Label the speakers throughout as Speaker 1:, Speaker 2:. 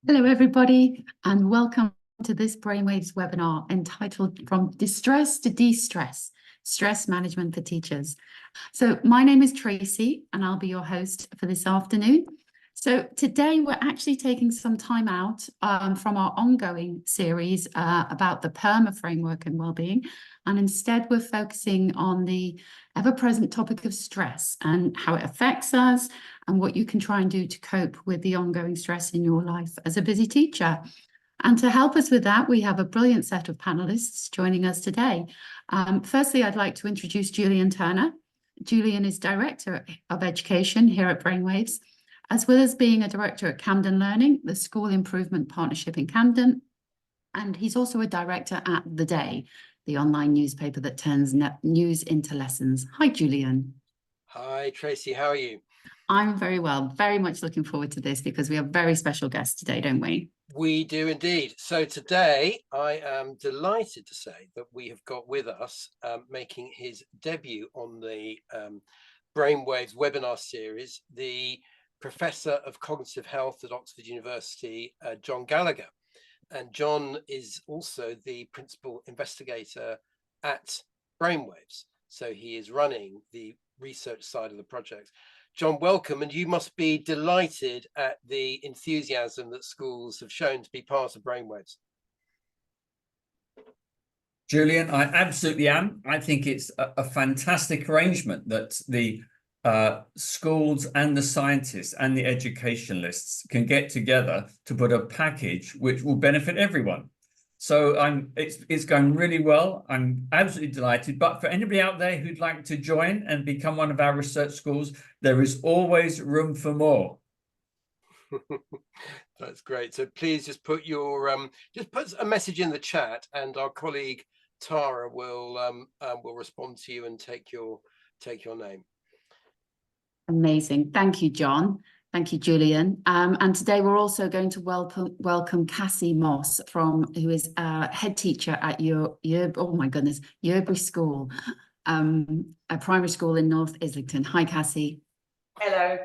Speaker 1: Hello, everybody, and welcome to this Brainwaves webinar entitled From Distress to De-Stress, Stress Management for Teachers. So my name is Tracy, and I'll be your host for this afternoon. So today we're actually taking some time out from our ongoing series about the PERMA framework and wellbeing, and instead we're focusing on the ever-present topic of stress and how it affects us and what you can try and do to cope with the ongoing stress in your life as a busy teacher. And to help us with that, we have a brilliant set of panelists joining us today. Firstly, I'd like to introduce Julian Turner. Julian is Director of Education here at Brainwaves, as well as being a director at Camden Learning, the School Improvement Partnership in Camden. And he's also a director at The Day, the online newspaper that turns news into lessons. Hi, Julian.
Speaker 2: Hi, Tracy. How are you?
Speaker 1: I'm very well, very much looking forward to this because we have very special guests today, don't we?
Speaker 2: We do indeed. So today I am delighted to say that we have got with us making his debut on the Brainwaves webinar series, the Professor of Cognitive Health at Oxford University, John Gallagher. And John is also the principal investigator at Brainwaves. So he is running the research side of the project. John, welcome, and you must be delighted at the enthusiasm that schools have shown to be part of Brainwaves.
Speaker 3: Julian, I absolutely am. I think it's a fantastic arrangement that the schools and the scientists and the educationalists can get together to put a package which will benefit everyone. So it's going really well. I'm absolutely delighted. But for anybody out there who'd like to join and become one of our research schools, there is always room for more.
Speaker 2: That's great. So please just put your just put a message in the chat, and our colleague Tara will respond to you and take your name.
Speaker 1: Amazing. Thank you, John. Thank you, Julian. And today we're also going to welcome Cassie Moss, who is head teacher at Yeobury School, a primary school in North Islington. Hi, Cassie.
Speaker 4: Hello.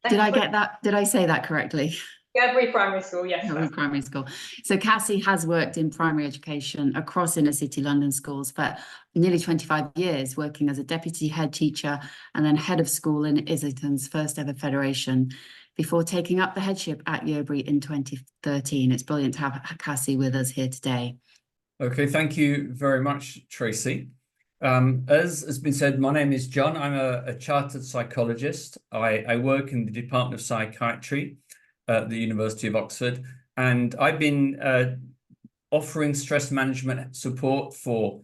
Speaker 1: Did I get that? Did I say that correctly?
Speaker 4: Yeobury Primary School, yes.
Speaker 1: Yeobury Primary School. So Cassie has worked in primary education across inner city London schools for nearly 25 years, working as a deputy head teacher and then head of school in Islington's first ever federation, before taking up the headship at Yeobury in 2013. It's brilliant to have Cassie with us here today.
Speaker 3: Okay, thank you very much, Tracy. As has been said, my name is John. I'm a chartered psychologist. I work in the Department of Psychiatry at the University of Oxford, and I've been offering stress management support for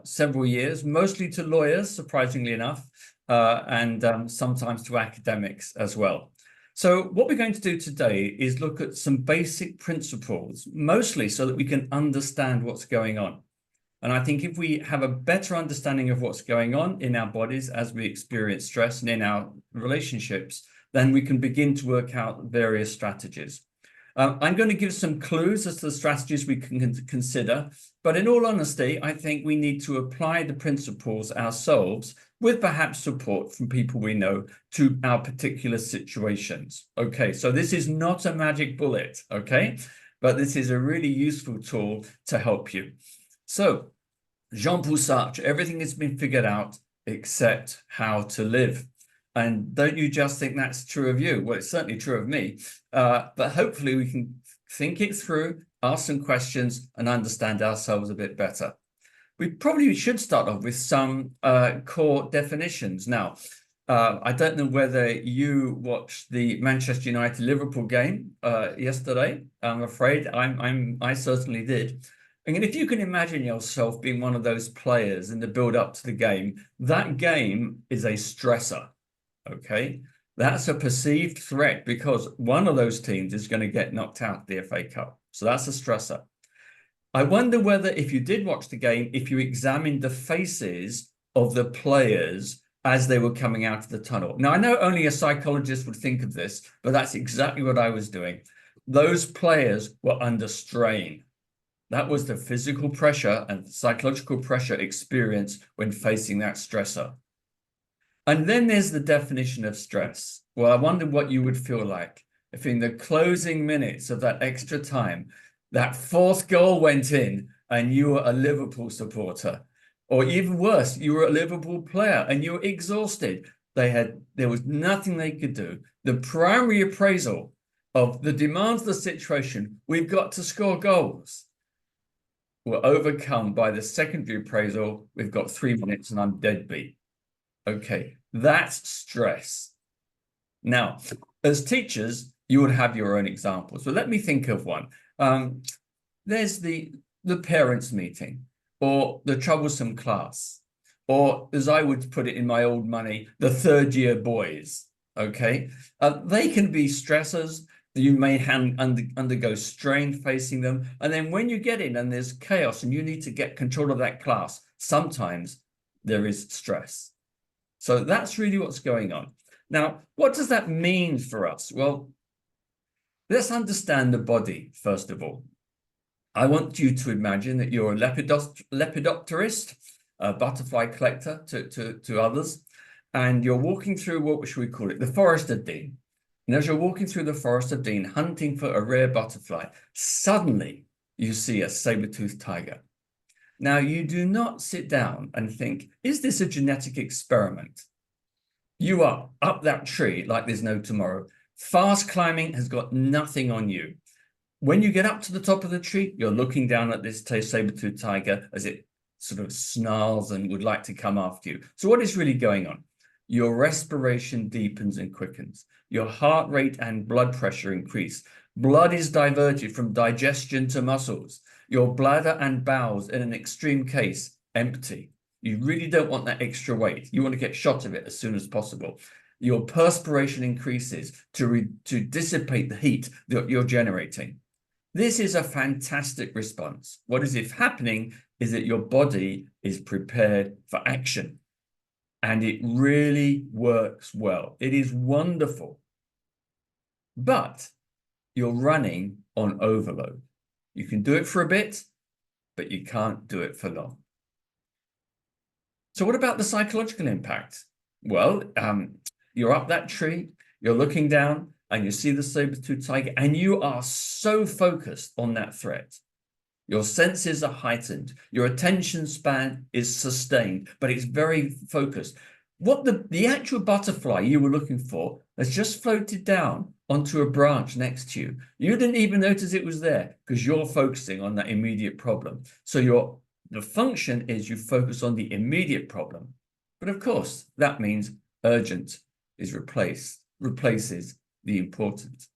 Speaker 3: several years, mostly to lawyers, surprisingly enough, and sometimes to academics as well. So what we're going to do today is look at some basic principles, mostly so that we can understand what's going on. And I think if we have a better understanding of what's going on in our bodies as we experience stress and in our relationships, then we can begin to work out various strategies. I'm going to give some clues as to the strategies we can consider, but in all honesty, I think we need to apply the principles ourselves with perhaps support from people we know to our particular situations. Okay, so this is not a magic bullet, okay? But this is a really useful tool to help you. So, Jean Paul Sartre, everything has been figured out except how to live. And don't you just think that's true of you? Well, it's certainly true of me. But hopefully we can think it through, ask some questions, and understand ourselves a bit better. We probably should start off with some core definitions. Now, I don't know whether you watched the Manchester United-Liverpool game yesterday. I'm afraid I certainly did. And if you can imagine yourself being one of those players in the build-up to the game, that game is a stressor. Okay, that's a perceived threat because one of those teams is going to get knocked out of the FA Cup. So that's a stressor. I wonder whether if you did watch the game, if you examined the faces of the players as they were coming out of the tunnel. Now, I know only a psychologist would think of this, but that's exactly what I was doing. Those players were under strain. That was the physical pressure and psychological pressure experienced when facing that stressor. And then there's the definition of stress. Well, I wonder what you would feel like. if in the closing minutes of that extra time, that fourth goal went in and you were a Liverpool supporter, or even worse, you were a Liverpool player and you were exhausted. There was nothing they could do. The primary appraisal of the demands of the situation, we've got to score goals, were overcome by the secondary appraisal, we've got 3 minutes and I'm dead beat. Okay, that's stress. Now, as teachers, you would have your own examples, but let me think of one. There's the parents' meeting, or the troublesome class, or as I would put it in my old money, the third-year boys, okay? They can be stressors. You may undergo strain facing them. And then when you get in and there's chaos and you need to get control of that class, sometimes there is stress. So that's really what's going on. Now, what does that mean for us? Well, let's understand the body, first of all. I want you to imagine that you're a lepidopterist, a butterfly collector to others, and you're walking through, what should we call it, the Forest of Dean. And as you're walking through the Forest of Dean, hunting for a rare butterfly, suddenly you see a saber-toothed tiger. Now, you do not sit down and think, is this a genetic experiment? You are up that tree like there's no tomorrow. Fast climbing has got nothing on you. When you get up to the top of the tree, you're looking down at this saber-toothed tiger as it sort of snarls and would like to come after you. So what is really going on? Your respiration deepens and quickens. Your heart rate and blood pressure increase. Blood is diverted from digestion to muscles. Your bladder and bowels, in an extreme case, empty. You really don't want that extra weight. You want to get shot of it as soon as possible. Your perspiration increases to dissipate the heat that you're generating. This is a fantastic response. What is happening is that your body is prepared for action. And it really works well. It is wonderful. But you're running on overload. You can do it for a bit, but you can't do it for long. So what about the psychological impact? Well, you're up that tree, you're looking down, and you see the saber-toothed tiger, and you are so focused on that threat. Your senses are heightened. Your attention span is sustained, but it's very focused. What the actual butterfly you were looking for has just floated down onto a branch next to you. You didn't even notice it was there because you're focusing on that immediate problem. So the function is you focus on the immediate problem. But of course, that means urgent is replaces the important.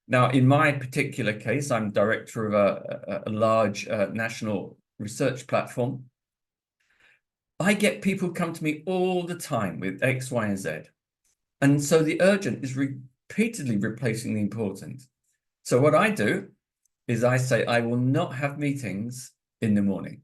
Speaker 3: Now, in my particular case, I'm director of a large national research platform. I get people come to me all the time with X, Y, and Z. And so the urgent is repeatedly replacing the important. So what I do is I say, I will not have meetings in the morning.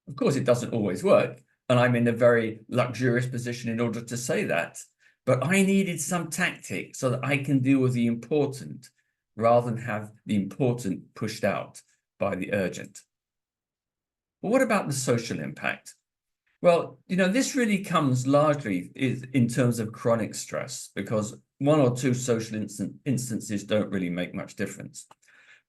Speaker 3: Of course, it doesn't always work. And I'm in a very luxurious position in order to say that. But I needed some tactic so that I can deal with the important rather than have the important pushed out by the urgent. But what about the social impact? Well, this really comes largely in terms of chronic stress, because one or two social instances don't really make much difference.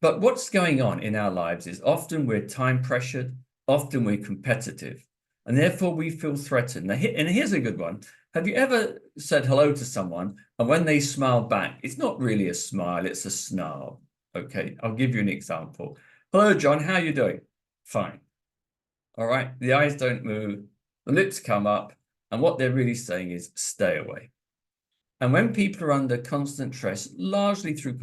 Speaker 3: But what's going on in our lives is often we're time pressured, often we're competitive, and therefore we feel threatened. Now, and here's a good one. Have you ever said hello to someone, and when they smile back, it's not really a smile, it's a snarl? Okay, I'll give you an example. Hello, John, how are you doing? Fine. All right, the eyes don't move, the lips come up, and what they're really saying is stay away. And when people are under constant stress, largely through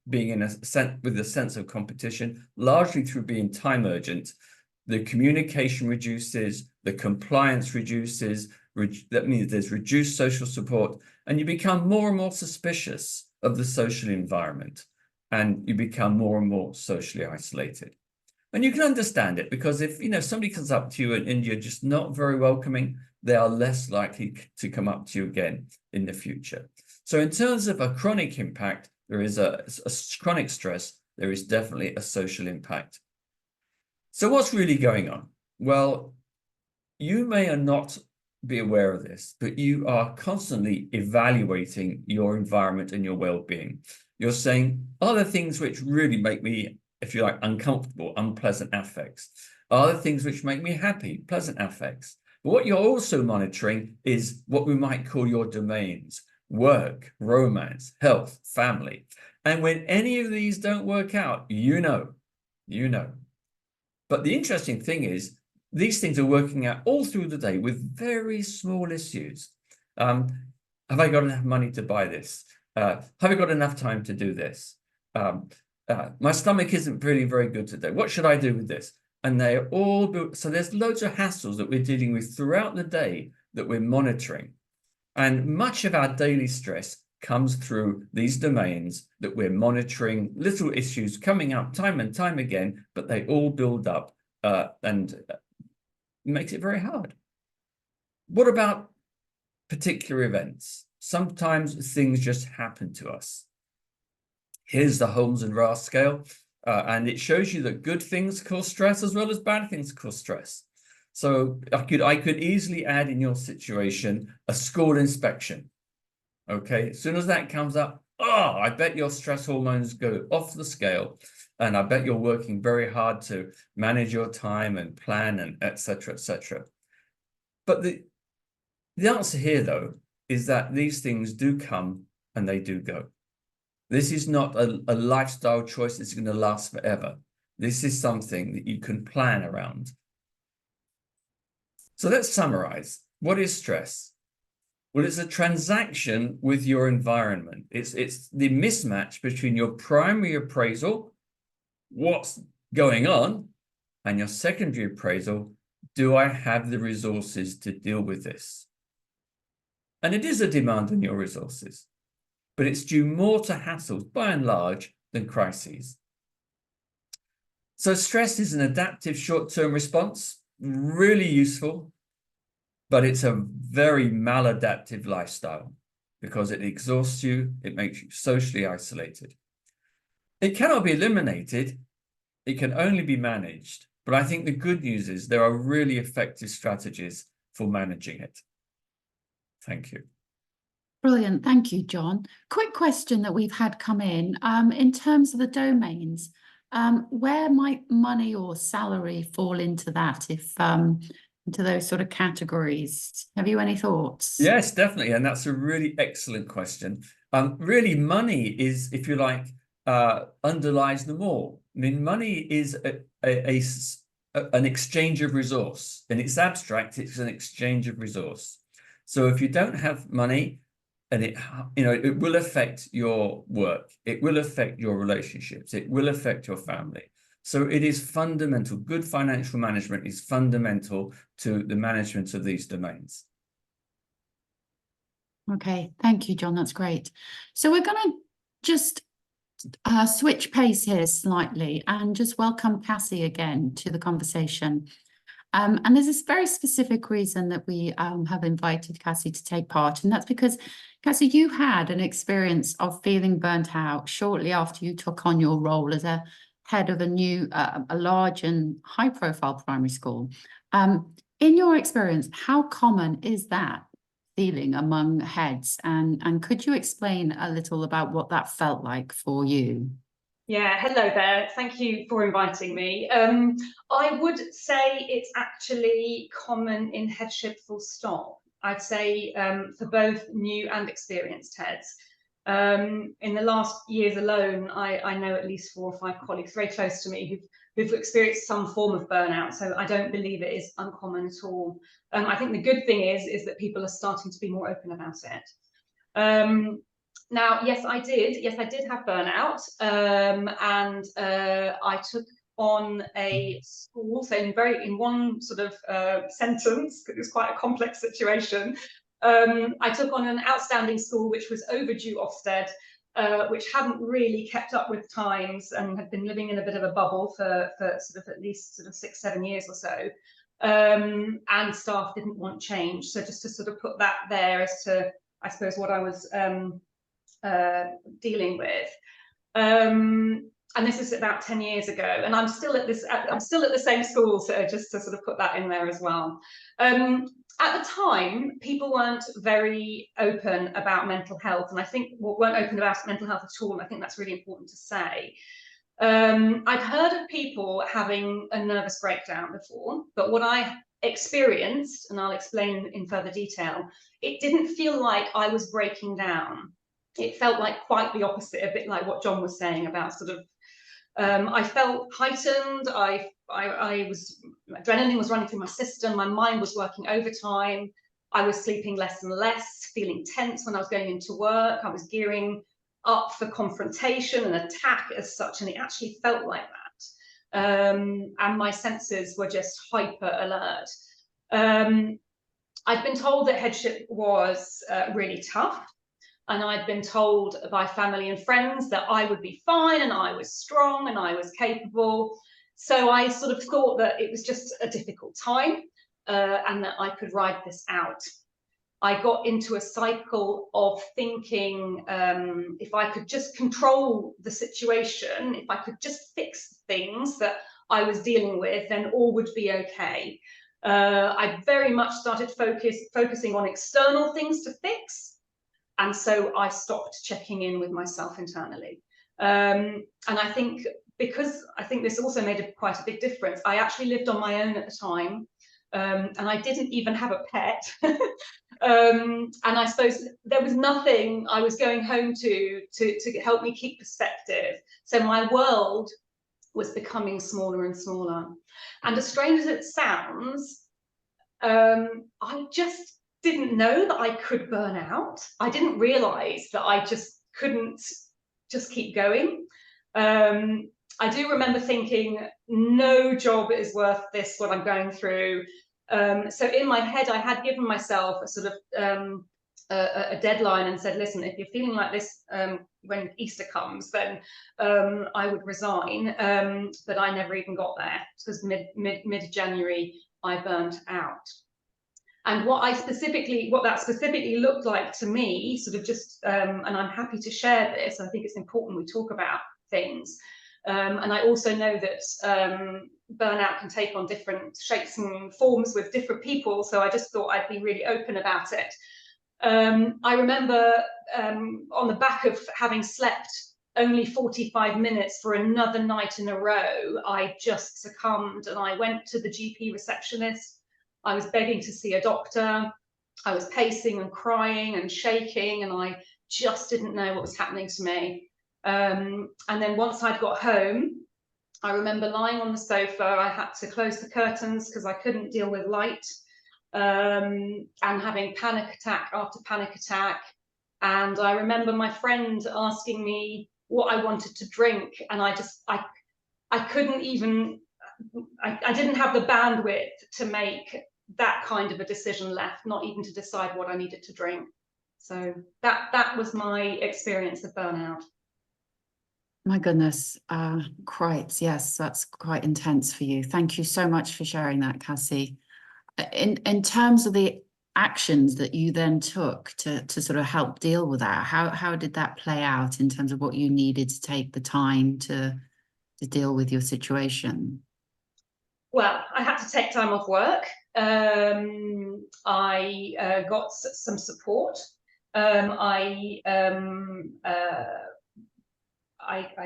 Speaker 3: being with a sense of competition, largely through being time urgent, the communication reduces, the compliance reduces, that means there's reduced social support, and you become more and more suspicious of the social environment, and you become more and more socially isolated. And you can understand it, because if somebody comes up to you and you're just not very welcoming, they are less likely to come up to you again in the future. So in terms of a chronic impact, there is a chronic stress, there is definitely a social impact. So what's really going on? Well, you may not be aware of this, but you are constantly evaluating your environment and your well-being. You're saying, are there things which really make me, if you like, uncomfortable, unpleasant affects? Are there things which make me happy, pleasant affects? But what you're also monitoring is what we might call your domains: work, romance, health, family. And when any of these don't work out, you know. But the interesting thing is, these things are working out all through the day with very small issues. Have I got enough money to buy this? Have I got enough time to do this? My stomach isn't really very good today. What should I do with this? And they're all built. So there's loads of hassles that we're dealing with throughout the day that we're monitoring. And much of our daily stress comes through these domains that we're monitoring, little issues coming up time and time again, but they all build up and makes it very hard. What about particular events? Sometimes things just happen to us. Here's the Holmes and Rath scale, and it shows you that good things cause stress as well as bad things cause stress. So I could easily add in your situation a school inspection. Okay, as soon as that comes up, oh, I bet your stress hormones go off the scale, and I bet you're working very hard to manage your time and plan and etc. etc. But the answer here, though, is that these things do come and they do go. This is not a lifestyle choice that's going to last forever. This is something that you can plan around. So let's summarize. What is stress? Well, it's a transaction with your environment. It's the mismatch between your primary appraisal, what's going on, and your secondary appraisal, do I have the resources to deal with this? And it is a demand on your resources, but it's due more to hassles by and large than crises. So stress is an adaptive short-term response, really useful, but it's a very maladaptive lifestyle because it exhausts you, it makes you socially isolated. It cannot be eliminated, it can only be managed. But I think the good news is there are really effective strategies for managing it. Thank you.
Speaker 1: Brilliant. Thank you, John. Quick question that we've had come in terms of the domains, where might money or salary fall into that, if into those sort of categories? Have you any thoughts?
Speaker 3: Yes, definitely. And that's a really excellent question. Really, money is, if you like, underlies them all. I mean, money is an exchange of resource. In its abstract, it's an exchange of resource. So if you don't have money, and it will affect your work, it will affect your relationships, it will affect your family. So it is fundamental. Good financial management is fundamental to the management of these domains.
Speaker 1: Okay, thank you, John. That's great. So we're going to just switch pace here slightly and just welcome Cassie again to the conversation. And there's this very specific reason that we have invited Cassie to take part, and that's because, Cassie, you had an experience of feeling burnt out shortly after you took on your role as a head of a large and high-profile primary school. In your experience, how common is that feeling among heads? And could you explain a little about what that felt like for you?
Speaker 4: Yeah, hello there. Thank you for inviting me. I would say it's actually common in headship full stop. I'd say for both new and experienced heads. In the last years alone, I know at least 4 or 5 colleagues very close to me who've experienced some form of burnout. So I don't believe it is uncommon at all. I think the good thing is that people are starting to be more open about it. Now, yes, I did. Yes, I did have burnout, and I took on a school. So in one sort of sentence, because it was quite a complex situation, I took on an outstanding school which was overdue Ofsted, which hadn't really kept up with times and had been living in a bit of a bubble for sort of at least sort of 6-7 years or so, and staff didn't want change. So just to sort of put that there as to, I suppose, what I was dealing with, and this is about 10 years ago, and I'm still at the same school, so just to sort of put that in there as well. At the time, people weren't very open about mental health, and I think weren't open about mental health at all, and I think that's really important to say. I'd heard of people having a nervous breakdown before, but what I experienced, and I'll explain in further detail, it didn't feel like I was breaking down. It felt like quite the opposite, a bit like what John was saying about sort of, I felt heightened, adrenaline was running through my system, my mind was working overtime, I was sleeping less and less, feeling tense when I was going into work, I was gearing up for confrontation and attack as such, and it actually felt like that. And my senses were just hyper alert. I'd been told that headship was really tough, and I'd been told by family and friends that I would be fine and I was strong and I was capable. So I sort of thought that it was just a difficult time and that I could ride this out. I got into a cycle of thinking if I could just control the situation, if I could just fix things that I was dealing with, then all would be okay. I very much started focusing on external things to fix. And so I stopped checking in with myself internally. And I think this also made quite a big difference. I actually lived on my own at the time, and I didn't even have a pet. And I suppose there was nothing I was going home to help me keep perspective. So my world was becoming smaller and smaller. And as strange as it sounds, I just didn't know that I could burn out. I didn't realize that I just couldn't just keep going. I do remember thinking, no job is worth this, what I'm going through. So in my head, I had given myself a sort of a deadline and said, listen, if you're feeling like this when Easter comes, then I would resign. But I never even got there, because mid-January, I burnt out. And what that specifically looked like to me, sort of just, and I'm happy to share this, I think it's important we talk about things. And I also know that burnout can take on different shapes and forms with different people, so I just thought I'd be really open about it. I remember on the back of having slept only 45 minutes for another night in a row, I just succumbed, and I went to the GP receptionist. I was begging to see a doctor. I was pacing and crying and shaking, and I just didn't know what was happening to me. And then once I'd got home, I remember lying on the sofa. I had to close the curtains because I couldn't deal with light, and having panic attack after panic attack. And I remember my friend asking me what I wanted to drink, and I couldn't even, I didn't have the bandwidth to make that kind of a decision left, not even to decide what I needed to drink. So that was my experience of burnout.
Speaker 1: My goodness, cripes, yes, that's quite intense for you. Thank you so much for sharing that, Cassie. In terms of the actions that you then took to sort of help deal with that, how did that play out in terms of what you needed to take the time to deal with your situation?
Speaker 4: Well, I had to take time off work. I got some support. I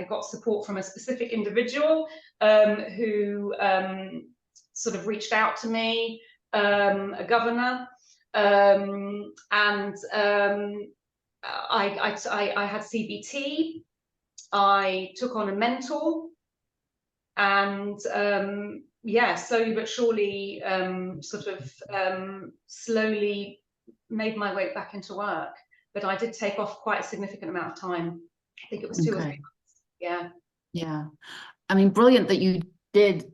Speaker 4: got support from a specific individual who sort of reached out to me, a governor, and I had CBT. I took on a mentor, and yeah, slowly but surely, slowly made my way back into work. But I did take off quite a significant amount of time. I think it was 2 or 3 months. Yeah.
Speaker 1: Yeah. I mean, brilliant that you did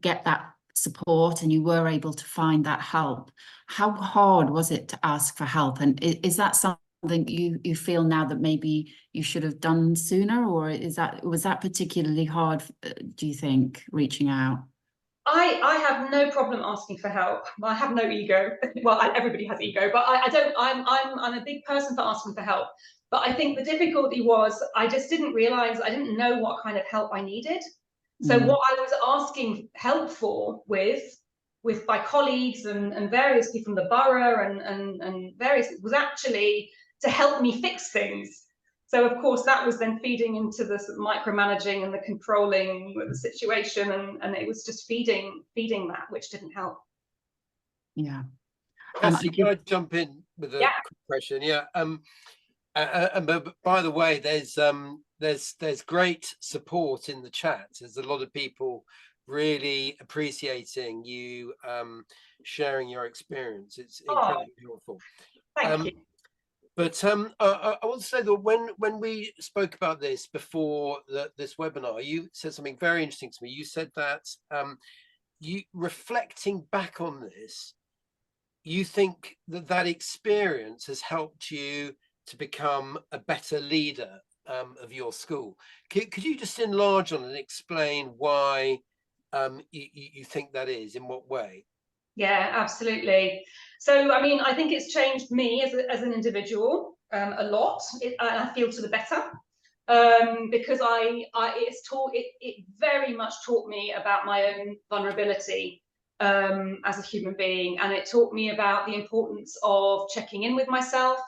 Speaker 1: get that support and you were able to find that help. How hard was it to ask for help? And is that something you feel now that maybe you should have done sooner, or was that particularly hard, do you think, reaching out?
Speaker 4: I have no problem asking for help. I have no ego. Well, everybody has ego, but I don't. I'm a big person for asking for help. But I think the difficulty was I just didn't realize, I didn't know what kind of help I needed. So what I was asking help for with by colleagues and various people from the borough and various, was actually to help me fix things. So of course that was then feeding into the sort of micromanaging and the controlling of the situation, and it was just feeding that, which didn't help.
Speaker 1: Yeah.
Speaker 2: Cassie, can I jump in with a quick question? Yeah. But by the way, there's great support in the chat. There's a lot of people really appreciating you sharing your experience. It's incredibly helpful.
Speaker 4: Thank you.
Speaker 2: But I want to say that when we spoke about this before this webinar, you said something very interesting to me. You said that you, reflecting back on this, you think that experience has helped you to become a better leader of your school. Could you just enlarge on and explain why you think that is, in what way?
Speaker 4: Yeah, absolutely. So, I mean, I think it's changed me as an individual a lot. I feel to the better because it very much taught me about my own vulnerability as a human being, and it taught me about the importance of checking in with myself.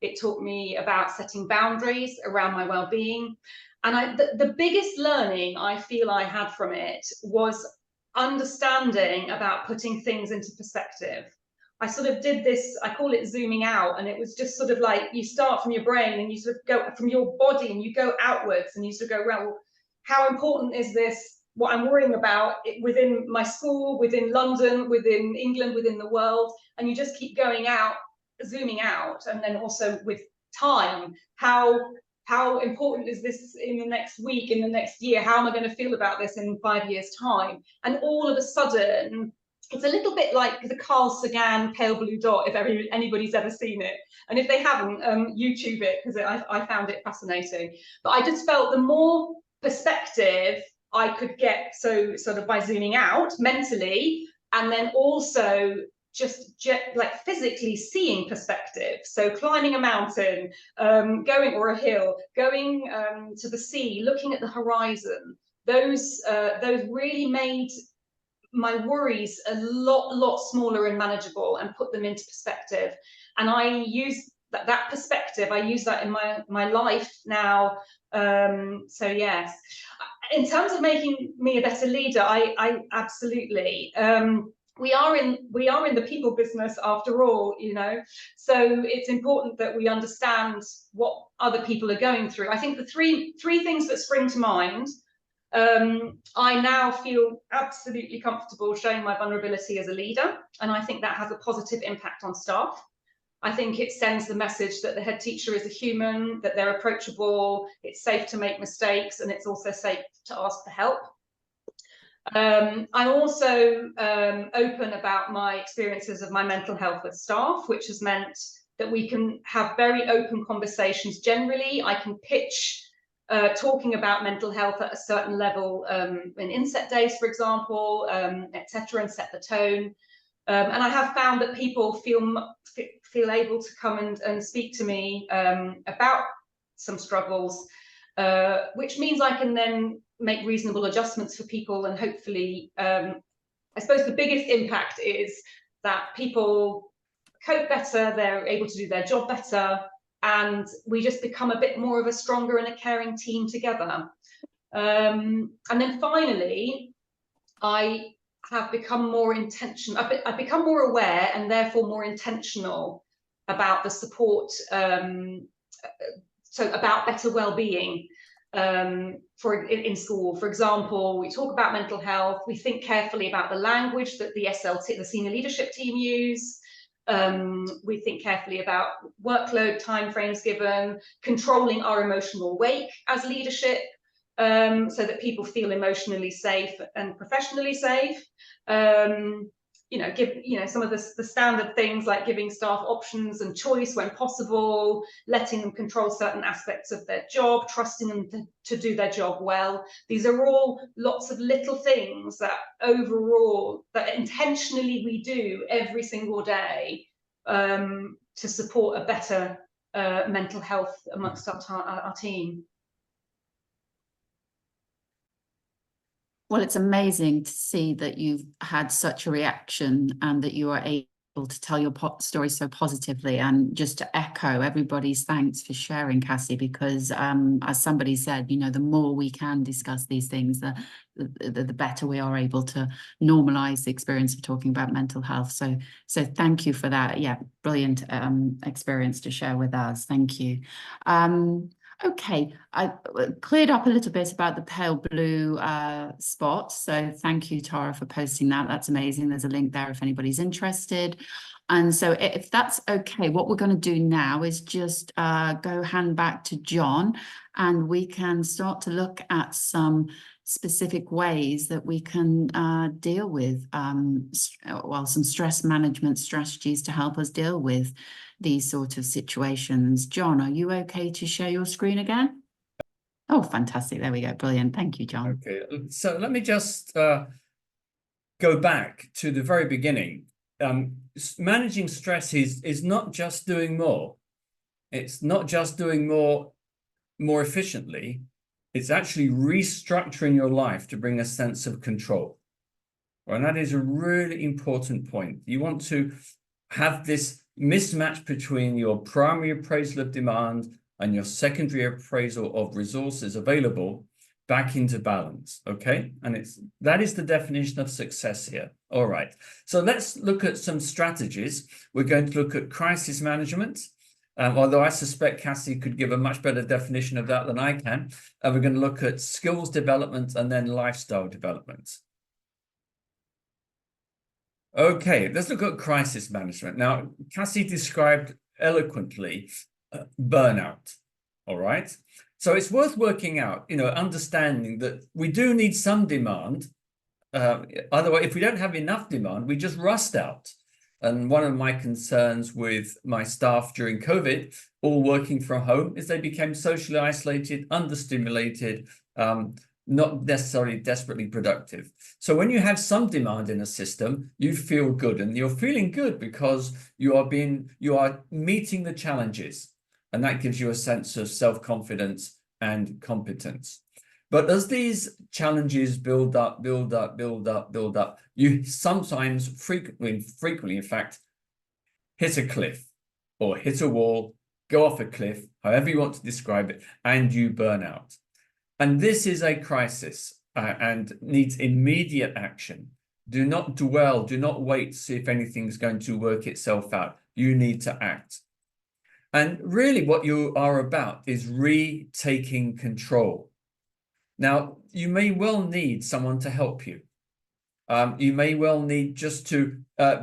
Speaker 4: It taught me about setting boundaries around my well-being, and the biggest learning I feel I had from it was understanding about putting things into perspective. I sort of did this, I call it zooming out, and it was just sort of like you start from your brain and you sort of go from your body and you go outwards and you sort of go, well, how important is this, what I'm worrying about within my school, within London, within England, within the world, and you just keep going out, zooming out. And then also with time, how important is this in the next week, in the next year? How am I going to feel about this in 5 years' time? And all of a sudden, it's a little bit like the Carl Sagan Pale Blue Dot, if anybody's ever seen it. And if they haven't, YouTube it, because I found it fascinating. But I just felt the more perspective I could get, so sort of by zooming out mentally, and then also just like physically seeing perspective. So climbing a mountain, going, or a hill, going to the sea, looking at the horizon, those really made my worries a lot smaller and manageable, and put them into perspective. And I use that perspective, I use that in my life now. So yes, in terms of making me a better leader, I absolutely. We are in the people business after all, you know, so it's important that we understand what other people are going through. I think the three things that spring to mind, I now feel absolutely comfortable showing my vulnerability as a leader, and I think that has a positive impact on staff. I think it sends the message that the head teacher is a human, that they're approachable, it's safe to make mistakes, and it's also safe to ask for help. I'm also open about my experiences of my mental health with staff, which has meant that we can have very open conversations generally. I can pitch talking about mental health at a certain level in inset days, for example, etc., and set the tone. And I have found that people feel able to come and speak to me about some struggles, which means I can then make reasonable adjustments for people, and hopefully, I suppose the biggest impact is that people cope better, they're able to do their job better, and we just become a bit more of a stronger and a caring team together. And then finally, I have become more intentional. I've become more aware and therefore more intentional about the support, so about better well-being in school. For example, we talk about mental health, we think carefully about the language that the SLT, the senior leadership team, use. We think carefully about workload, timeframes given, controlling our emotional wake as leadership, so that people feel emotionally safe and professionally safe. You know, give some of the standard things like giving staff options and choice when possible, letting them control certain aspects of their job, trusting them to do their job well. These are all lots of little things that overall, that intentionally we do every single day to support a better mental health amongst our team.
Speaker 1: Well, it's amazing to see that you've had such a reaction and that you are able to tell your story so positively. And just to echo everybody's thanks for sharing, Cassie, because as somebody said, you know, the more we can discuss these things, the better we are able to normalize the experience of talking about mental health. So thank you for that. Yeah, brilliant experience to share with us. Thank you. Okay, I cleared up a little bit about the pale blue spot. So thank you, Tara, for posting that. That's amazing. There's a link there if anybody's interested. And so if that's okay, what we're going to do now is just go hand back to John, and we can start to look at some specific ways that we can deal with, some stress management strategies to help us deal with these sort of situations. John, are you okay to share your screen again? Oh, fantastic. There we go. Brilliant. Thank you, John.
Speaker 3: Okay, so let me just go back to the very beginning. Managing stress is not just doing more. It's not just doing more efficiently. It's actually restructuring your life to bring a sense of control. And that is a really important point. You want to have this mismatch between your primary appraisal of demand and your secondary appraisal of resources available back into balance, okay? And that is the definition of success here. All right, so let's look at some strategies. We're going to look at crisis management, although I suspect Cassie could give a much better definition of that than I can. We're going to look at skills development and then lifestyle development. Okay, let's look at crisis management. Now, Cassie described eloquently burnout, all right? So it's worth working out, you know, understanding that we do need some demand. Otherwise, if we don't have enough demand, we just rust out. And one of my concerns with my staff during COVID, all working from home, is they became socially isolated, understimulated, not necessarily desperately productive. So when you have some demand in a system, you feel good, and you're feeling good because you are meeting the challenges, and that gives you a sense of self-confidence and competence. But as these challenges build up, you sometimes frequently, in fact, hit a cliff or hit a wall, go off a cliff, however you want to describe it, and you burn out. And this is a crisis and needs immediate action. Do not dwell, do not wait to see if anything's going to work itself out. You need to act. And really what you are about is retaking control. Now, you may well need someone to help you. You may well need just to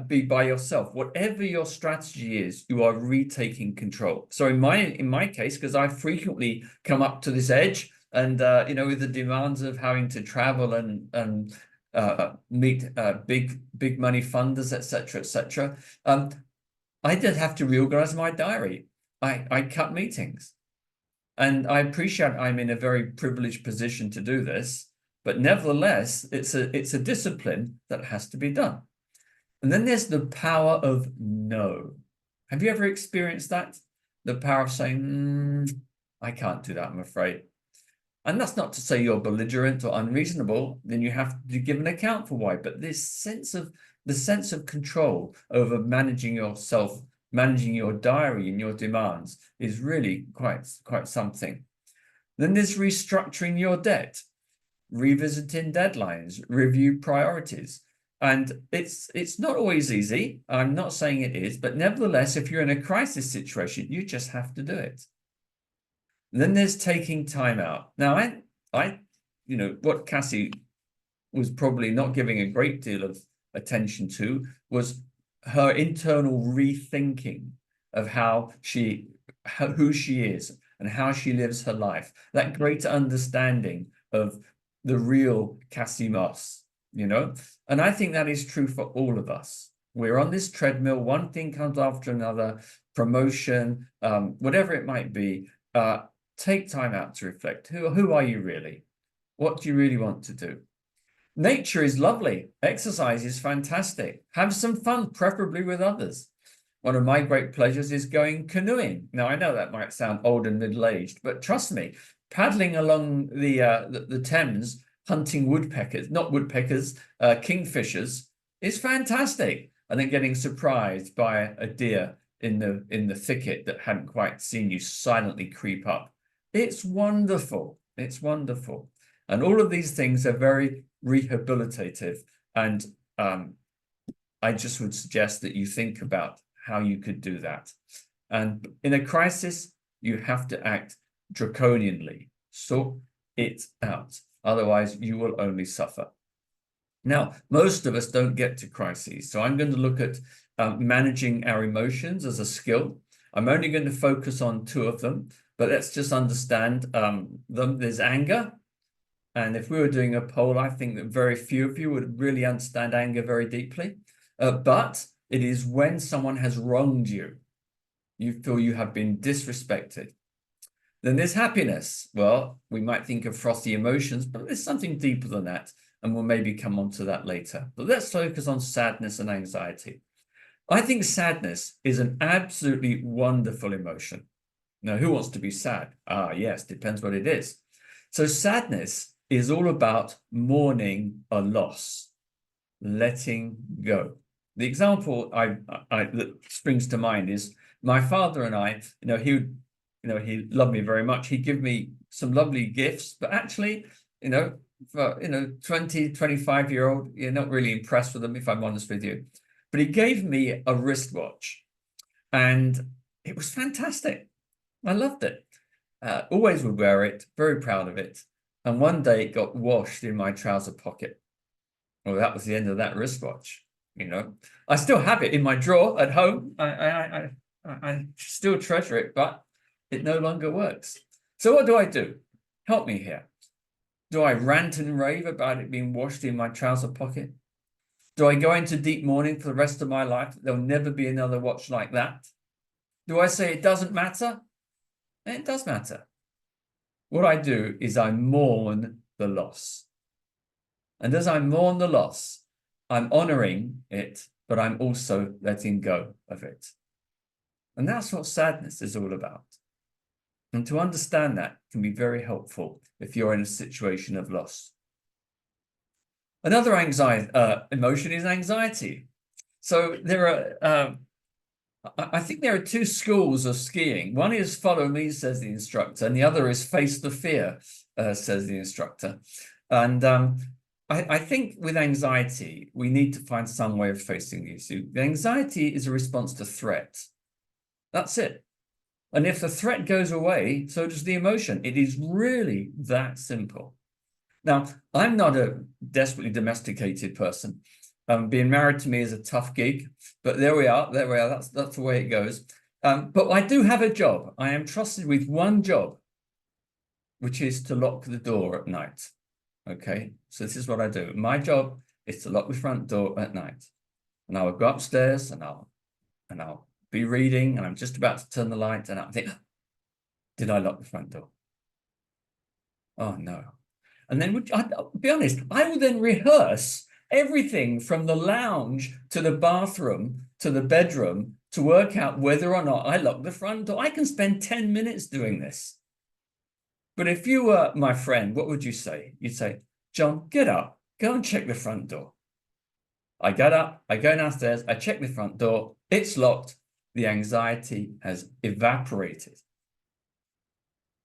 Speaker 3: be by yourself. Whatever your strategy is, you are retaking control. So in my case, because I frequently come up to this edge, and you know, with the demands of having to travel and meet big money funders, etc., I did have to reorganize my diary. I cut meetings, and I appreciate I'm in a very privileged position to do this, but nevertheless, it's a discipline that has to be done. And then there's the power of no. Have you ever experienced that? The power of saying, I can't do that, I'm afraid. And that's not to say you're belligerent or unreasonable, then you have to give an account for why. But the sense of control over managing yourself, managing your diary and your demands is really quite something. Then there's restructuring your debt, revisiting deadlines, review priorities. And it's not always easy. I'm not saying it is, but nevertheless, if you're in a crisis situation, you just have to do it. Then there's taking time out. Now, I, you know, what Cassie was probably not giving a great deal of attention to was her internal rethinking of who she is and how she lives her life. That greater understanding of the real Cassie Moss, you know? And I think that is true for all of us. We're on this treadmill, one thing comes after another, promotion, whatever it might be. Take time out to reflect. Who are you really? What do you really want to do? Nature is lovely. Exercise is fantastic. Have some fun, preferably with others. One of my great pleasures is going canoeing. Now, I know that might sound old and middle-aged, but trust me, paddling along the Thames hunting woodpeckers, not woodpeckers, kingfishers, is fantastic. And then getting surprised by a deer in the thicket that hadn't quite seen you silently creep up. It's wonderful. It's wonderful. And all of these things are very rehabilitative. And I just would suggest that you think about how you could do that. And in a crisis, you have to act draconianly. Sort it out. Otherwise, you will only suffer. Now, most of us don't get to crises. So I'm going to look at managing our emotions as a skill. I'm only going to focus on 2 of them, but let's just understand them. There's anger. And if we were doing a poll, I think that very few of you would really understand anger very deeply. But it is when someone has wronged you, you feel you have been disrespected. Then there's happiness. Well, we might think of frothy emotions, but there's something deeper than that. And we'll maybe come on to that later. But let's focus on sadness and anxiety. I think sadness is an absolutely wonderful emotion. Now, who wants to be sad? Ah, yes, depends what it is. So sadness is all about mourning a loss, letting go. The example that springs to mind is my father and I, he loved me very much. He'd give me some lovely gifts, but actually, for 20, 25-year-old, you're not really impressed with them, if I'm honest with you. But he gave me a wristwatch, and it was fantastic. I loved it. Always would wear it, very proud of it. And one day it got washed in my trouser pocket. Well, that was the end of that wristwatch. I still have it in my drawer at home. I still treasure it, but it no longer works. So what do? Help me here. Do I rant and rave about it being washed in my trouser pocket? Do I go into deep mourning for the rest of my life? There'll never be another watch like that. Do I say it doesn't matter? It does matter. What I do is I mourn the loss. And as I mourn the loss, I'm honoring it, but I'm also letting go of it. And that's what sadness is all about. And to understand that can be very helpful if you're in a situation of loss. Another emotion is anxiety. So I think there are 2 schools of skiing. One is follow me, says the instructor, and the other is face the fear, says the instructor. And I think with anxiety, we need to find some way of facing the issue. The anxiety is a response to threat. That's it. And if the threat goes away, so does the emotion. It is really that simple. Now, I'm not a desperately domesticated person. Being married to me is a tough gig, but there we are. That's the way it goes. But I do have a job. I am trusted with one job, which is to lock the door at night. Okay, so this is what I do. My job is to lock the front door at night. And I will go upstairs and I'll be reading, and I'm just about to turn the light, and I think, did I lock the front door? Oh no. And then I'll be honest, I will then rehearse everything from the lounge to the bathroom to the bedroom to work out whether or not I locked the front door. I can spend 10 minutes doing this. But if you were my friend, what would you say? You'd say, John, get up, go and check the front door. I get up, I go downstairs, I check the front door, it's locked. The anxiety has evaporated.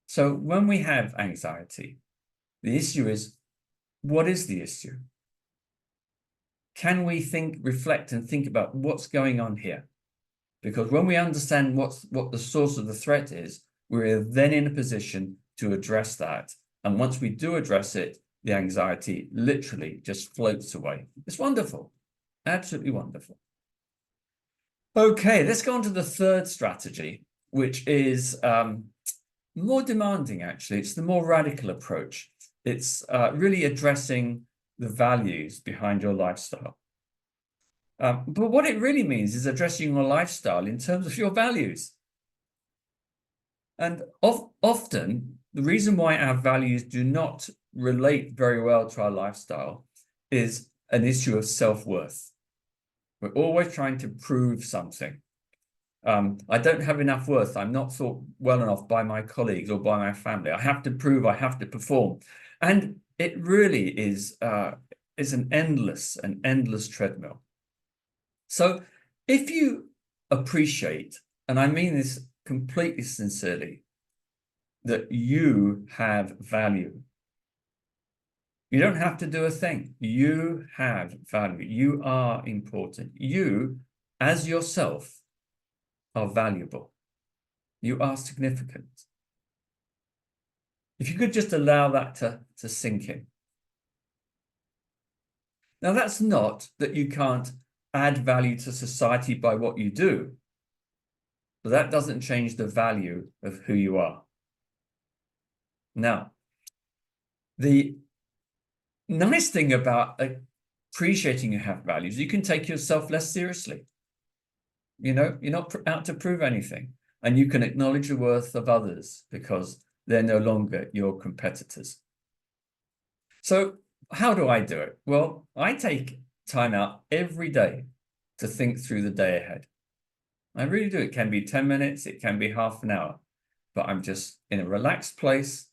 Speaker 3: So when we have anxiety, the issue is, what is the issue? Can we reflect and think about what's going on here? Because when we understand what the source of the threat is, we're then in a position to address that. And once we do address it, the anxiety literally just floats away. It's wonderful, absolutely wonderful. Okay, let's go on to the 3rd strategy, which is more demanding, actually. It's the more radical approach. It's really addressing the values behind your lifestyle. But what it really means is addressing your lifestyle in terms of your values. And often, the reason why our values do not relate very well to our lifestyle is an issue of self-worth. We're always trying to prove something. I don't have enough worth. I'm not thought well enough by my colleagues or by my family. I have to prove, I have to perform. And it really is an endless treadmill. So if you appreciate, and I mean this completely sincerely, that you have value, you don't have to do a thing. You have value. You are important. You, as yourself, are valuable. You are significant. If you could just allow that to sink in. Now, that's not that you can't add value to society by what you do, but that doesn't change the value of who you are. Now, the nice thing about appreciating you have values, you can take yourself less seriously. You know, you're not out to prove anything, and you can acknowledge the worth of others because they're no longer your competitors. So how do I do it? Well, I take time out every day to think through the day ahead. I really do. It can be 10 minutes, it can be half an hour, but I'm just in a relaxed place,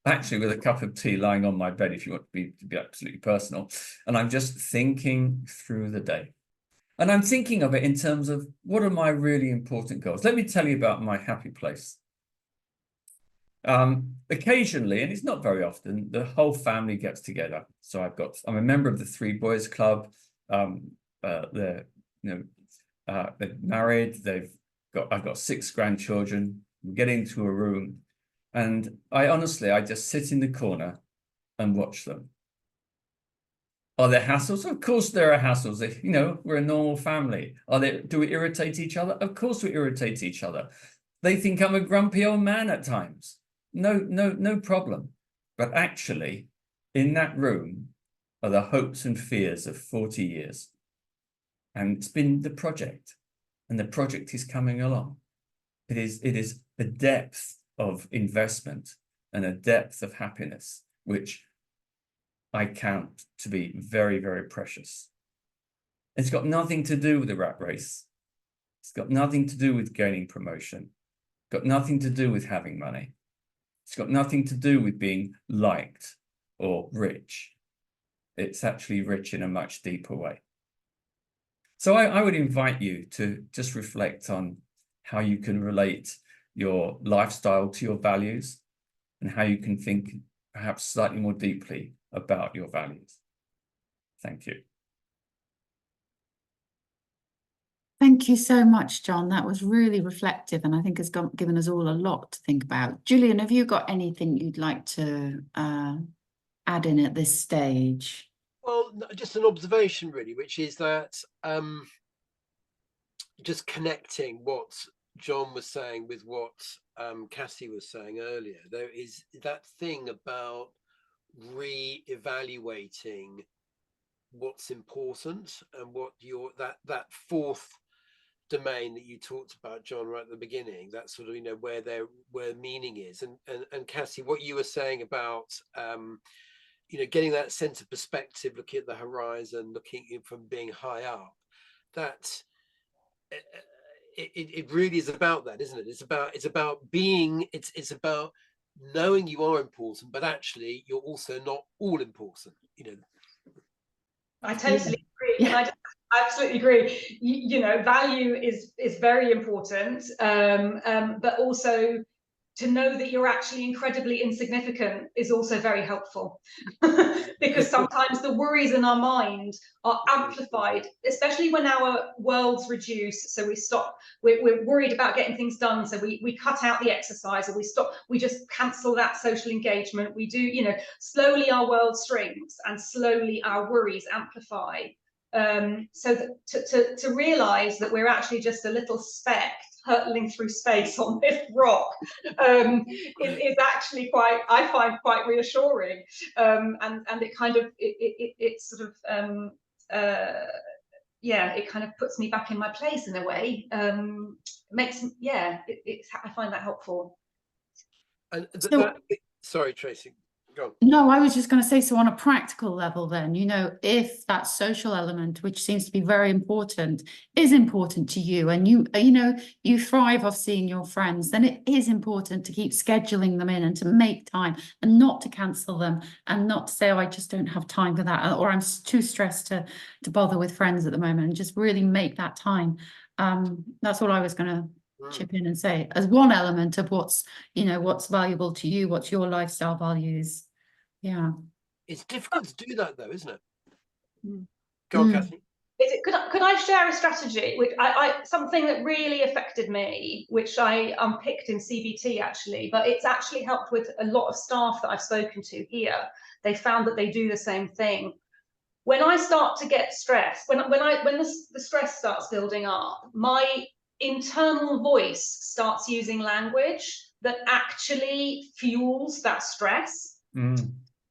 Speaker 3: actually with a cup of tea lying on my bed, if you want to be absolutely personal. And I'm just thinking through the day. And I'm thinking of it in terms of what are my really important goals. Let me tell you about my happy place. Occasionally, and it's not very often, the whole family gets together. So I'm a member of the Three Boys Club. They're married. I've got 6 grandchildren. We get into a room, and I just sit in the corner and watch them. Are there hassles? Of course there are hassles. You know, we're a normal family. Do we irritate each other? Of course we irritate each other. They think I'm a grumpy old man at times. No problem. But actually, in that room are the hopes and fears of 40 years. And it's been the project, and the project is coming along. It is a depth of investment and a depth of happiness, which I count to be very, very precious. It's got nothing to do with the rat race. It's got nothing to do with gaining promotion. It's got nothing to do with having money. It's got nothing to do with being liked or rich. It's actually rich in a much deeper way. So I would invite you to just reflect on how you can relate your lifestyle to your values and how you can think perhaps slightly more deeply about your values. Thank you.
Speaker 1: Thank you so much, John. That was really reflective, and I think has given us all a lot to think about. Julian, have you got anything you'd like to add in at this stage?
Speaker 2: Well, just an observation really, which is that just connecting what John was saying with what Cassie was saying earlier, there is that thing about re-evaluating what's important and what that fourth domain that you talked about, John, right at the beginning, that sort of, you know, where meaning is, and Cassie, what you were saying about you know, getting that sense of perspective, looking at the horizon, looking from being high up, that it really is about that, isn't it? It's about being, it's about knowing you are important, but actually you're also not all important, you know.
Speaker 4: I totally agree. Yeah. I absolutely agree. You know, value is very important, but also to know that you're actually incredibly insignificant is also very helpful. Because sometimes the worries in our mind are amplified, especially when our worlds reduce. So we're worried about getting things done, so we cut out the exercise, or we just cancel that social engagement. We do, you know, slowly our world shrinks and slowly our worries amplify. So that to realize that we're actually just a little speck hurtling through space on this rock is actually I find quite reassuring, and it kind of it sort of yeah, it kind of puts me back in my place in a way. I find that helpful.
Speaker 2: And
Speaker 1: So,
Speaker 2: sorry, Tracy. Go on.
Speaker 1: No, I was just going to say, so on a practical level, then, you know, if that social element, which seems to be very important, is important to you, and you know, you thrive off seeing your friends, then it is important to keep scheduling them in and to make time and not to cancel them and not to say, oh, I just don't have time for that, or I'm too stressed to bother with friends at the moment, and just really make that time. That's what I was going to chip in and say as one element of what's, you know, what's valuable to you, what's your lifestyle values. Yeah.
Speaker 2: It's difficult to do that though, isn't it?
Speaker 4: Mm.
Speaker 2: Go on, Kathy.
Speaker 4: Could I share a strategy, which I something that really affected me, which I unpicked in CBT actually, but it's actually helped with a lot of staff that I've spoken to here. They found that they do the same thing. When I start to get stressed, when the stress starts building up, my internal voice starts using language that actually fuels that stress.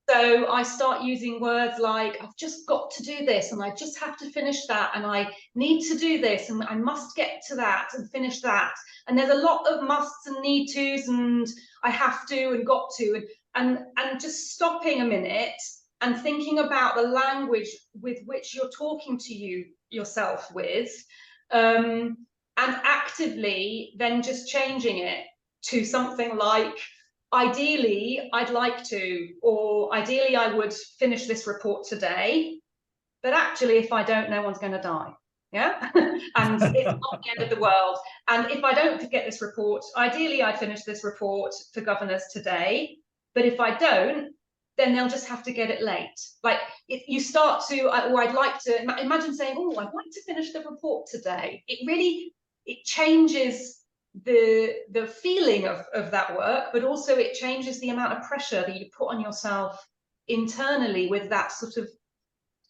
Speaker 4: So I start using words like, I've just got to do this, and I just have to finish that, and I need to do this, and I must get to that and finish that. And there's a lot of musts and need tos, and I have to and got to, and just stopping a minute and thinking about the language with which you're talking to yourself with, and actively then just changing it to something like, ideally, I'd like to, or ideally, I would finish this report today, but actually, if I don't, no one's going to die. Yeah, and it's not the end of the world. And if I don't get this report, ideally, I'd finish this report for governors today, but if I don't, then they'll just have to get it late. Like, if you start to, or I'd like to, imagine saying, oh, I'd like to finish the report today. It changes the feeling of that work, but also it changes the amount of pressure that you put on yourself internally with that sort of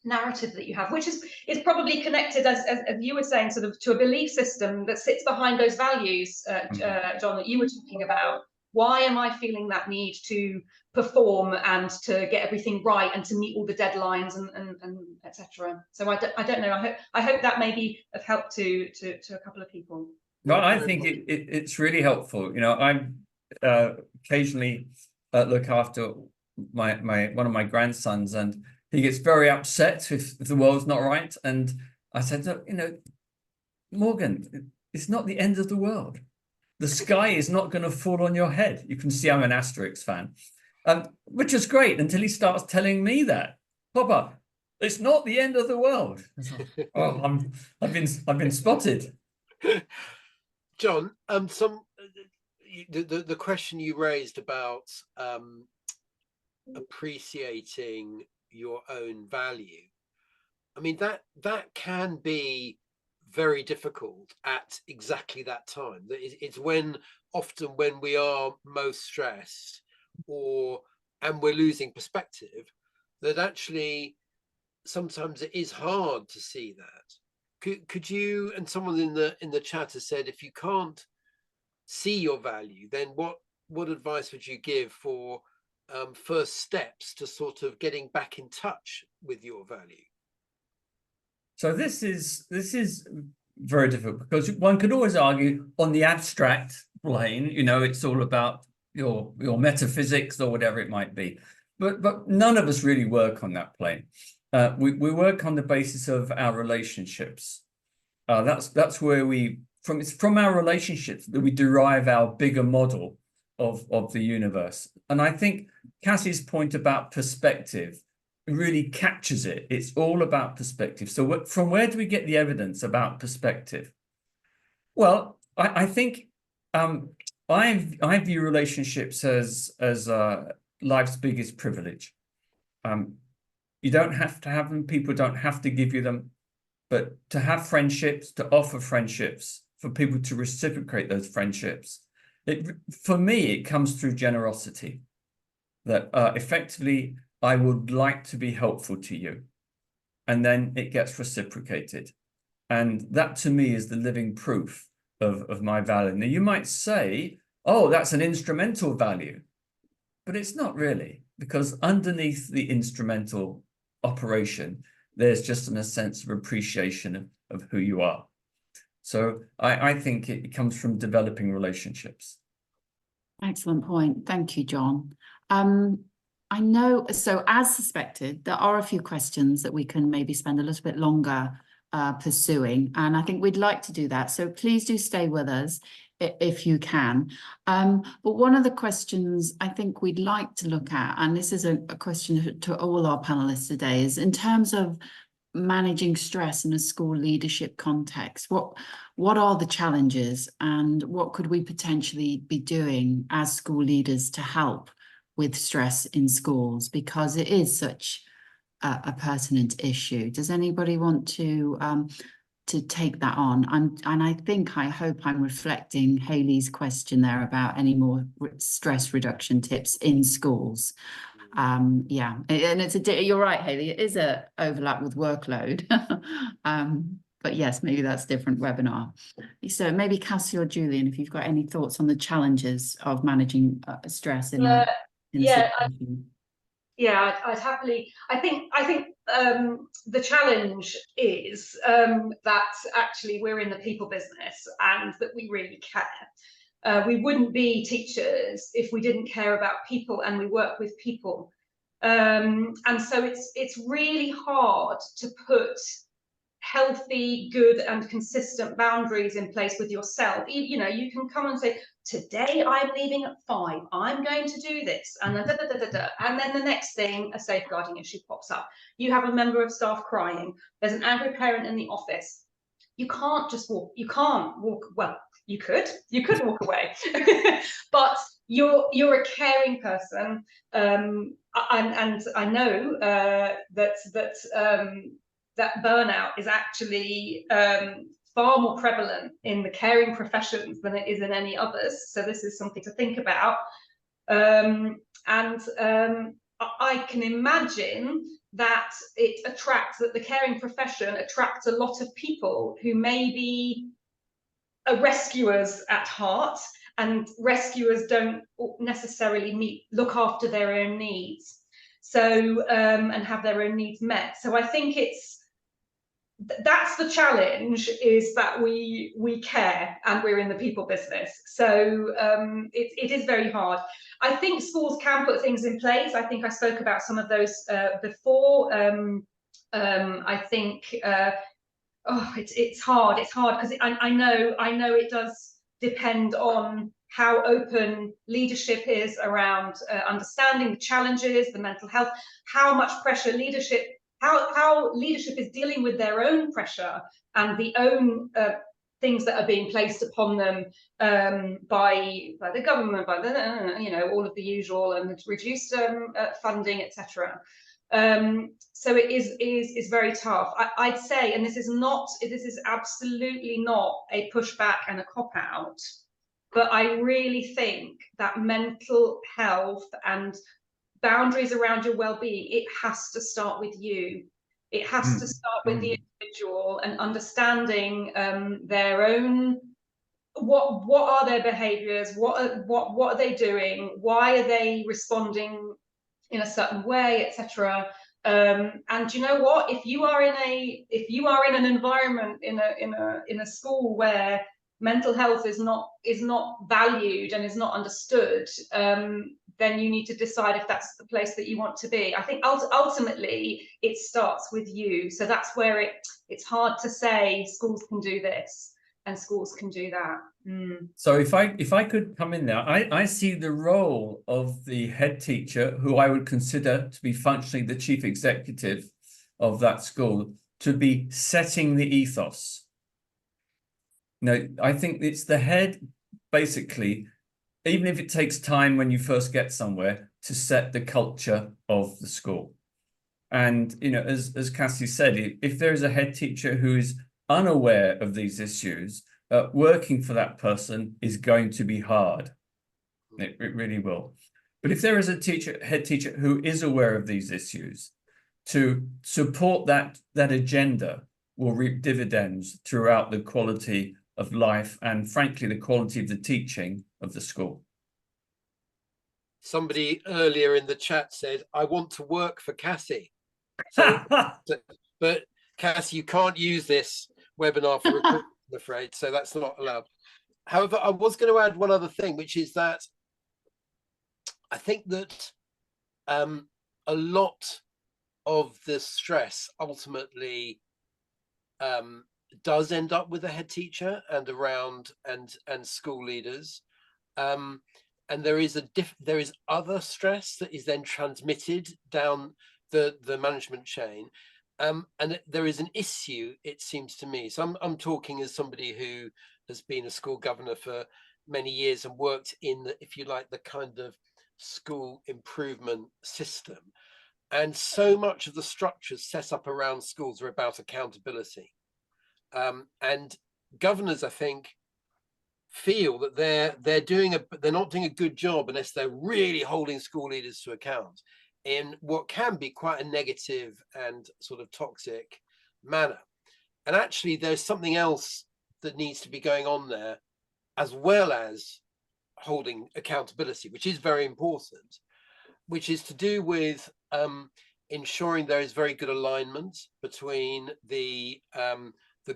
Speaker 4: narrative that you have, which is probably connected, as you were saying, sort of to a belief system that sits behind those values, John, that you were talking about. Why am I feeling that need to perform and to get everything right and to meet all the deadlines and etc.? So I don't know. I hope that maybe have helped to a couple of people.
Speaker 3: Well, I think it's really helpful. You know, I occasionally look after one of my grandsons, and he gets very upset if the world's not right. And I said, look, you know, Morgan, it's not the end of the world. The sky is not going to fall on your head. You can see I'm an Asterix fan, which is great until he starts telling me that, Papa, it's not the end of the world. Oh, I've been spotted.
Speaker 2: John, the question you raised about appreciating your own value, I mean, that can be very difficult at exactly that time. It's often when we are most stressed and we're losing perspective, that actually sometimes it is hard to see that. Could you, and someone in the chat has said, if you can't see your value, then what advice would you give for first steps to sort of getting back in touch with your value?
Speaker 3: So this is very difficult, because one could always argue on the abstract plane, you know, it's all about your metaphysics or whatever it might be, but none of us really work on that plane. We work on the basis of our relationships. That's where it's from our relationships that we derive our bigger model of the universe. And I think Cassie's point about perspective really captures it. It's all about perspective. So from where do we get the evidence about perspective? Well, I think I view relationships as life's biggest privilege. You don't have to have them. People don't have to give you them. But to have friendships, to offer friendships, for people to reciprocate those friendships, for me, it comes through generosity. That effectively, I would like to be helpful to you. And then it gets reciprocated. And that to me is the living proof of my value. Now you might say, oh, that's an instrumental value. But it's not really, because underneath the instrumental operation, there's just a sense of appreciation of who you are. So I think it comes from developing relationships.
Speaker 1: Excellent point. Thank you, John. I know, so as suspected, there are a few questions that we can maybe spend a little bit longer pursuing, and I think we'd like to do that. So please do stay with us if you can. But one of the questions I think we'd like to look at, and this is a question to all our panelists today, is in terms of managing stress in a school leadership context, what are the challenges and what could we potentially be doing as school leaders to help with stress in schools, because it is such a pertinent issue. Does anybody want to take that on? And I hope I'm reflecting Hayley's question there about any more stress reduction tips in schools. Yeah, and you're right, Hayley, it is a overlap with workload. But yes, maybe that's a different webinar. So maybe Cassie or Julian, if you've got any thoughts on the challenges of managing stress in a situation.
Speaker 4: I'd happily. I think the challenge is that actually we're in the people business and that we really care. We wouldn't be teachers if we didn't care about people, and we work with people. And so it's really hard to put healthy, good and consistent boundaries in place with yourself. You know, you can come and say, today I'm leaving at 5, I'm going to do this, and then and then the next thing, a safeguarding issue pops up. You have a member of staff crying, there's an angry parent in the office. You can't just walk, well, you could walk away, but you're a caring person, and I know that burnout is actually far more prevalent in the caring professions than it is in any others. So this is something to think about. I can imagine that the caring profession attracts a lot of people who may are rescuers at heart, and rescuers don't necessarily look after their own needs, so and have their own needs met. So I think that's the challenge, is that we care and we're in the people business. So it is very hard. I think schools can put things in place. I think I spoke about some of those before. I think it's hard because I know it does depend on how open leadership is around understanding the challenges, the mental health, how much pressure how leadership is dealing with their own pressure and the own things that are being placed upon them by the government, by the all of the usual, and reduced funding, etc. So it is very tough. I'd say, and this is absolutely not a pushback and a cop-out, but I really think that mental health and boundaries around your well-being, it has to start with you. It has to start with the individual and understanding their own, what are their behaviors, what are they doing, why are they responding in a certain way, etc. And you know what, if you are in an environment in a school where mental health is not valued and is not understood, then you need to decide if that's the place that you want to be. I think ultimately it starts with you. So that's where it's hard to say schools can do this and schools can do that.
Speaker 3: So if I could come in there, I see the role of the head teacher, who I would consider to be functionally the chief executive of that school, to be setting the ethos. I think it's the head, basically, even if it takes time when you first get somewhere, to set the culture of the school. And, as Cassie said, if there is a head teacher who is unaware of these issues, working for that person is going to be hard. It really will. But if there is a head teacher who is aware of these issues, to support that agenda will reap dividends throughout the quality of life and, frankly, the quality of the teaching of the school.
Speaker 2: Somebody earlier in the chat said, I want to work for Cassie. So, but Cassie, you can't use this webinar for recruitment, I'm afraid, so that's not allowed. However, I was going to add one other thing, which is that I think that a lot of the stress ultimately does end up with the head teacher and around and school leaders, and there is other stress that is then transmitted down the management chain, and there is an issue, it seems to me. So I'm talking as somebody who has been a school governor for many years and worked in the, if you like, the kind of school improvement system, and so much of the structures set up around schools are about accountability, and governors, I think, feel that they're not doing a good job unless they're really holding school leaders to account in what can be quite a negative and sort of toxic manner. And actually there's something else that needs to be going on there, as well as holding accountability, which is very important, which is to do with ensuring there is very good alignment between the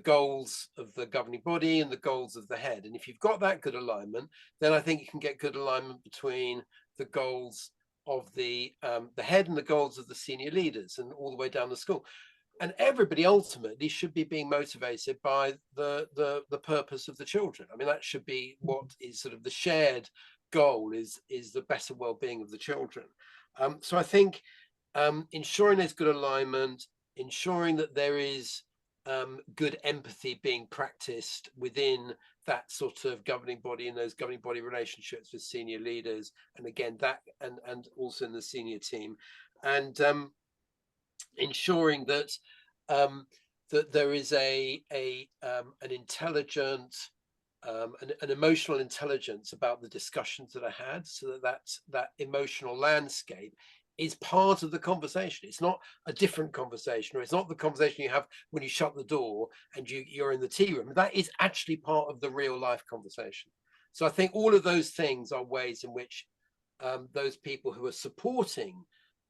Speaker 2: goals of the governing body and the goals of the head. And if you've got that good alignment, then I think you can get good alignment between the goals of the head and the goals of the senior leaders and all the way down the school. And everybody ultimately should be being motivated by the purpose of the children. I mean, that should be what is sort of the shared goal, is the better well-being of the children. So I think ensuring there's good alignment, ensuring that there is good empathy being practiced within that sort of governing body and those governing body relationships with senior leaders, and again that and also in the senior team, and ensuring that that there is an intelligent an emotional intelligence about the discussions that are had, so that emotional landscape is part of the conversation. It's not a different conversation, or it's not the conversation you have when you shut the door and you're in the tea room. That is actually part of the real life conversation. So I think all of those things are ways in which those people who are supporting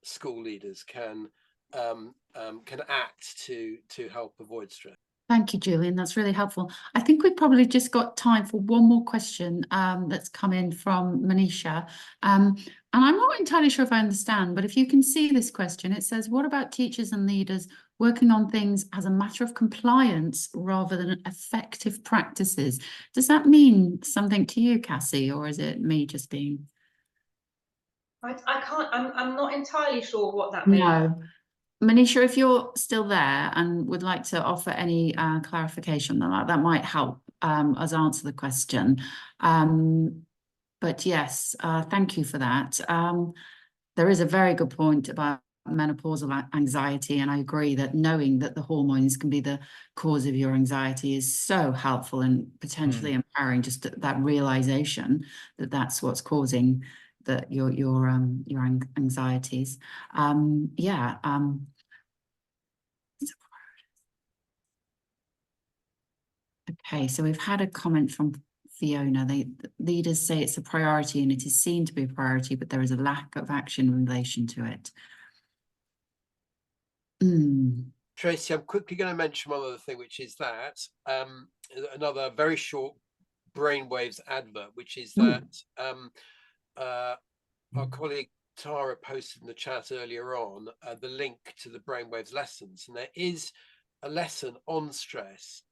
Speaker 2: school leaders can act to help avoid stress.
Speaker 1: Thank you, Julian. That's really helpful. I think we've probably just got time for one more question that's come in from Manisha. And I'm not entirely sure if I understand, but if you can see this question, it says, what about teachers and leaders working on things as a matter of compliance rather than effective practices? Does that mean something to you, Cassie, or is it me just being...
Speaker 4: I can't, I'm not entirely sure what that means.
Speaker 1: No. Manisha, if you're still there and would like to offer any clarification on that, that might help us answer the question. But yes, thank you for that. There is a very good point about menopausal anxiety, and I agree that knowing that the hormones can be the cause of your anxiety is so helpful and potentially empowering, just that realization that that's what's causing your anxieties. Okay, so we've had a comment from Fiona. The leaders say it's a priority and it is seen to be a priority, but there is a lack of action in relation to it.
Speaker 2: Tracy, I'm quickly going to mention one other thing, which is that another very short Brainwaves advert, which is that our colleague Tara posted in the chat earlier on the link to the Brainwaves lessons, and there is a lesson on stress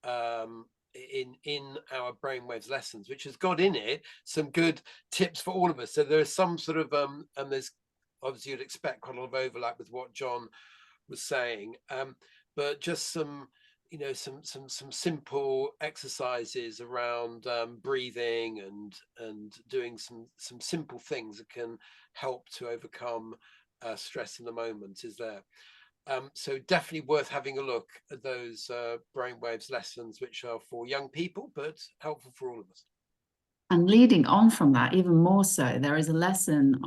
Speaker 2: in our Brainwaves lessons, which has got in it some good tips for all of us. So there is some sort of and there's obviously, you'd expect quite a lot of overlap with what John was saying, but just some, you know, some simple exercises around breathing and doing some simple things that can help to overcome stress in the moment is there. So definitely worth having a look at those Brainwaves lessons, which are for young people, but helpful for all of us.
Speaker 1: And leading on from that, even more so, there is a lesson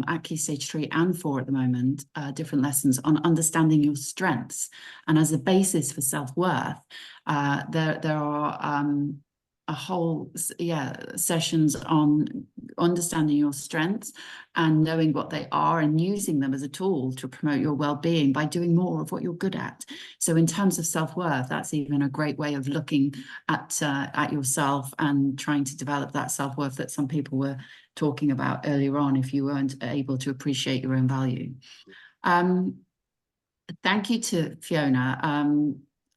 Speaker 1: at Key Stage 3 and 4 at the moment, different lessons on understanding your strengths. And as a basis for self-worth, there are a whole sessions on understanding your strengths and knowing what they are and using them as a tool to promote your well-being by doing more of what you're good at. So in terms of self-worth, that's even a great way of looking at yourself and trying to develop that self-worth that some people were talking about earlier on if you weren't able to appreciate your own value. Thank you to Fiona.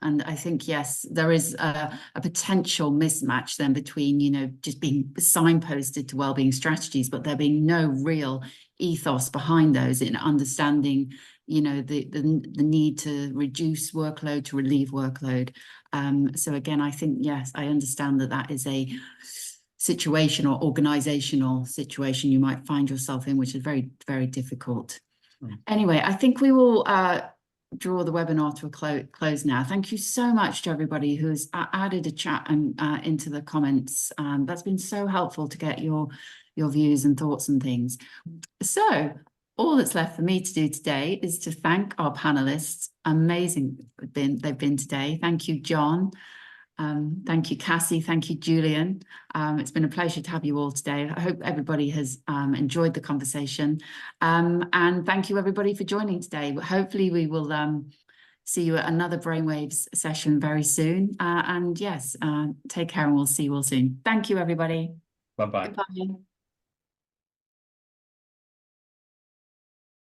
Speaker 1: And I think, yes, there is a potential mismatch then between, you know, just being signposted to wellbeing strategies, but there being no real ethos behind those in understanding, you know, the need to reduce workload, to relieve workload. So again, I think, yes, I understand that that is a situation or organizational situation you might find yourself in, which is very, very difficult. Anyway, I think we will draw the webinar to a close now. Thank you so much to everybody who's added a chat and into the comments. That's been so helpful to get your views and thoughts and things. So all that's left for me to do today is to thank our panelists. Amazing they've been today. Thank you, John. Thank you, Cassie. Thank you, Julian. It's been a pleasure to have you all today. I hope everybody has enjoyed the conversation. And thank you, everybody, for joining today. Hopefully, we will see you at another Brainwaves session very soon. And yes, take care and we'll see you all soon. Thank you, everybody.
Speaker 3: Bye-bye.
Speaker 1: Goodbye.